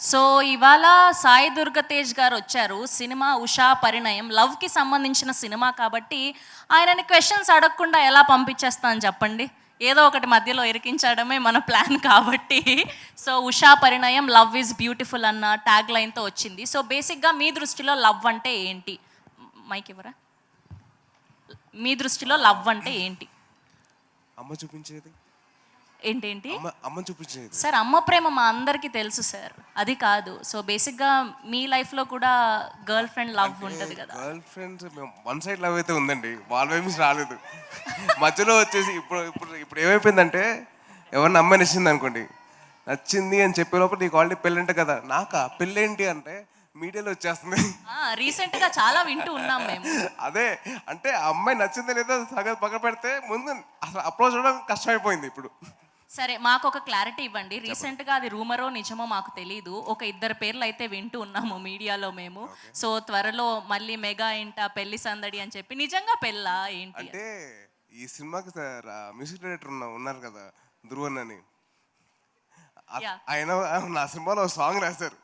So ఇవాళ సాయి దుర్గ తేజ్ గారు వచ్చారు. సినిమా ఉషా పరిణయం లవ్కి సంబంధించిన సినిమా కాబట్టి ఆయనని క్వశ్చన్స్ అడగకుండా ఎలా పంపించేస్తాను చెప్పండి. ఏదో ఒకటి మధ్యలో ఇరికించడమే మన ప్లాన్ కాబట్టి. So Usha Parinayam love is beautiful అన్న ట్యాగ్ లైన్తో వచ్చింది. సో బేసిక్గా మీ దృష్టిలో లవ్ అంటే ఏంటి? మైక్ ఇవ్వరా? మీ దృష్టిలో లవ్ అంటే ఏంటి? అమ్మ చూపించేది ఏంటేంటి అమ్మ చూపించేది సార్? అమ్మ ప్రేమ మా అందరికీ తెలుసు సార్, అది కాదు. సో బేసిక్గా మీ లైఫ్లో కూడా గర్ల్ ఫ్రెండ్ లవ్ ఉంటుంది కదా. Girl friends one side love అయితే ఉందండి, వాళ్ళ వైపు రాలేదు. మధ్యలో వచ్చేసి ఇప్పుడు ఇప్పుడు ఇప్పుడు ఏమైపోయిందంటే ఎవరిని అమ్మాయి నచ్చింది అనుకోండి, నచ్చింది అని చెప్పే లోపల నీకు ఆల్రెడీ పెళ్ళి అంటే కదా, నాకా పెళ్ళేంటి అంటే మీడియాలో వచ్చేస్తుంది. రీసెంట్ గా చాలా వింటూ ఉన్నాం మేము. అదే అంటే ఆ అమ్మాయి నచ్చిందో లేదో సగం పక్కన పెడితే ముందు అసలు అప్రోచ్ అవడం కష్టమైపోయింది ఇప్పుడు. సరే, మాకు ఒక క్లారిటీ ఇవ్వండి. రీసెంట్ గా అది రూమరో నిజమో మాకు తెలీదు, ఒక ఇద్దరు పేర్లు అయితే వింటూ ఉన్నాము మీడియాలో మేము. సో త్వరలో మళ్ళీ మెగా ఇంట పెళ్లి సందడి అని చెప్పి, నిజంగా పెళ్ళా ఏంటి అంటే ఈ సినిమాకి సార్ మ్యూజిక్ డైరెక్టర్ ఉన్నారు కదా, ధ్రువన్ అని, ఆయన నా సినిమాలో సాంగ్ రాశారు.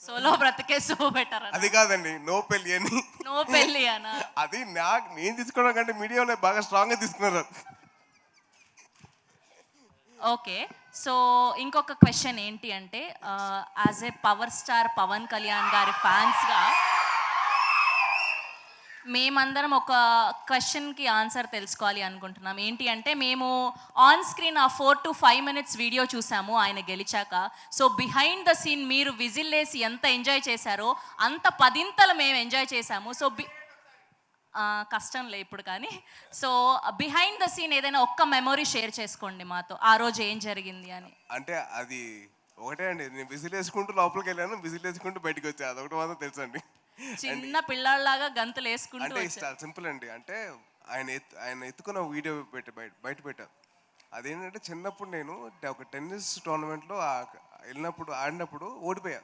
సోలో బ్రతికే సో బెటర్. అది కాదండి, నో పెళ్ళి అని. నో పెళ్ళి అనా? అది నేను తీసుకోవడం కంటే మీడియాలో బాగా స్ట్రాంగ్ గా తీసుకున్నారు. ఓకే, సో ఇంకొక క్వశ్చన్ ఏంటి అంటే, as a power star Pawan Kalyan గారి ఫ్యాన్స్గా మేమందరం ఒక క్వశ్చన్కి ఆన్సర్ తెలుసుకోవాలి అనుకుంటున్నాం. ఏంటి అంటే, మేము ఆన్ స్క్రీన్ ఆ 4 to 5 minutes వీడియో చూసాము ఆయన గెలిచాక. సో బిహైండ్ ద సీన్ మీరు విజిల్ వేసి ఎంత ఎంజాయ్ చేశారో అంత పదింతలు మేము ఎంజాయ్ చేశాము. సో కష్టంలే ఇప్పుడు కానీ. సో బిహైండ్ ద సీన్ ఏదైనా ఒక్క మెమొరీ షేర్ చేసుకోండి మాతో, ఆ రోజు ఏం జరిగింది అని. అంటే అది ఒకటే అండి, నేను విజిల్ వేసుకుంటూ లోపలికి వెళ్ళాను, విజిల్ వేసుకుంటూ బయటకు వచ్చాను, అదొకటి మాత్రం తెలుసు అండి. చిన్న పిల్లల్లాగా గంతులు వేసుకుంటూ. అంటే సింపుల్ అండి, అంటే ఆయన ఎత్తుకున్న వీడియో బయట పెట్టారు. అదేంటంటే చిన్నప్పుడు నేను ఒక టెన్నిస్ టోర్నమెంట్లో వెళ్ళినప్పుడు ఆడినప్పుడు ఓడిపోయా.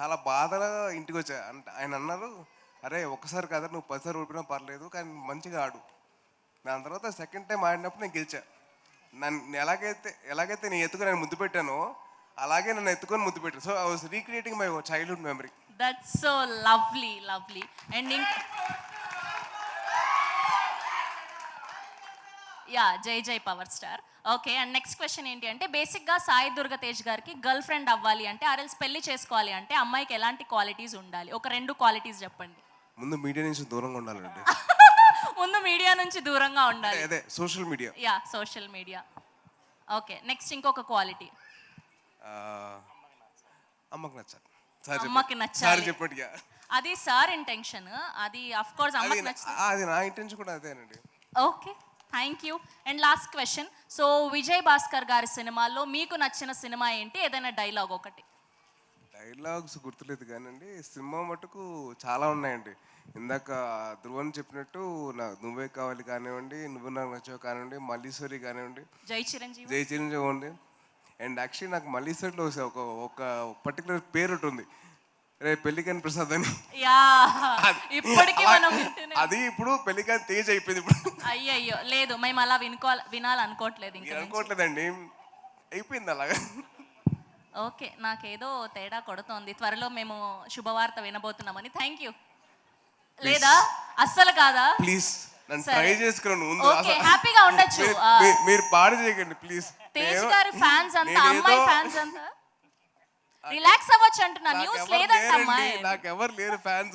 చాలా బాధగా ఇంటికి వచ్చా. అంటే ఆయన అన్నారు, అరే ఒక్కసారి కదా, నువ్వు 10 సార్లు ఓడిపోయినా పర్లేదు కానీ మంచిగా ఆడు. దాని తర్వాత సెకండ్ టైం ఆడినప్పుడు నేను గెలిచా. నన్ను ఎలాగైతే నేను ఎత్తుకొని నేను ముద్దు పెట్టానో అలాగే నన్ను ఎత్తుకొని ముద్దు పెట్టాను. So I was recreating my childhood memory. That's so lovely lovely. And yeah, జై జై power star. Okay, and next question ఏంటి అంటే, బేసిక్గా సాయి దుర్గ తేజ్ గారికి గర్ల్ ఫ్రెండ్ అవ్వాలి అంటే, ఆర్ఎల్స్ పెళ్లి చేసుకోవాలి అంటే అమ్మాయికి ఎలాంటి క్వాలిటీస్ ఉండాలి? ఒక 2 క్వాలిటీస్ చెప్పండి. ముందు మీడియా నుంచి దూరంగా ఉండాలండి. ముందు మీడియా నుంచి దూరంగా ఉండాలి. అదే social media. Yeah, social media. Okay, next ఇంకొక క్వాలిటీ. అమ్మకి నచ్చాలి. అమ్మకి నచ్చాలి చెప్పినట్టుగా. అది సార్ ఇంటెన్షన్, అది ఆఫ్ కోర్స్ అమ్మకి నచ్చాలి. అది నా ఇంటెన్షన్ కూడా అదేనండి. Okay, thank you. And last question, so Vijay Bhaskar గారి సినిమాల్లో మీకు నచ్చిన సినిమా ఏంటి? ఏదైనా డైలాగ్ ఒకటి. డైలాగ్స్ గుర్తులేదు కానండి, సినిమా మటుకు చాలా ఉన్నాయండి. ఇందాక ధ్రువన్ చెప్పినట్టు నువ్వే కావాలి కానివ్వండి, నువ్వు నాకు నచ్చావు కానివ్వండి, మల్లీశ్వరి కానివ్వండి, జై చిరంజీవి ఉంది. అండ్ యాక్చువల్లీ నాకు మల్లీశ్వరిలో ఒక పర్టికులర్ పేరు ఉంటుంది, రే పెళ్లికాని ప్రసాద్ అని. అది ఇప్పుడు పెళ్లికాని తేజ్ అయిపోయింది ఇప్పుడు. అయ్యయ్యో, లేదు, మేము అలా వినాలనుకోవట్లేదు, అనుకోవట్లేదండి, అయిపోయింది అలాగా. ఓకే, నాకేదో తేడా కొడుతోంది. త్వరలో మేము శుభవార్త వినబోతున్నామని. Thank you. లేదా అస్సలు కాదా? ప్లీజ్ నన్ను ట్రై చేసుకున్నాను ముందు. ఓకే, హ్యాపీగా ఉండొచ్చు. మీరు పాడు చేయకండి ప్లీజ్. తేజ్ గారి ఫ్యాన్స్ అంతా, అమ్మాయి ఫ్యాన్స్ అంతా రిలాక్స్ అవ్వచ్చు అంటున్నా. న్యూస్ లేదంట అమ్మాయి. నాకు ఎవరు లేరు ఫ్యాన్స్.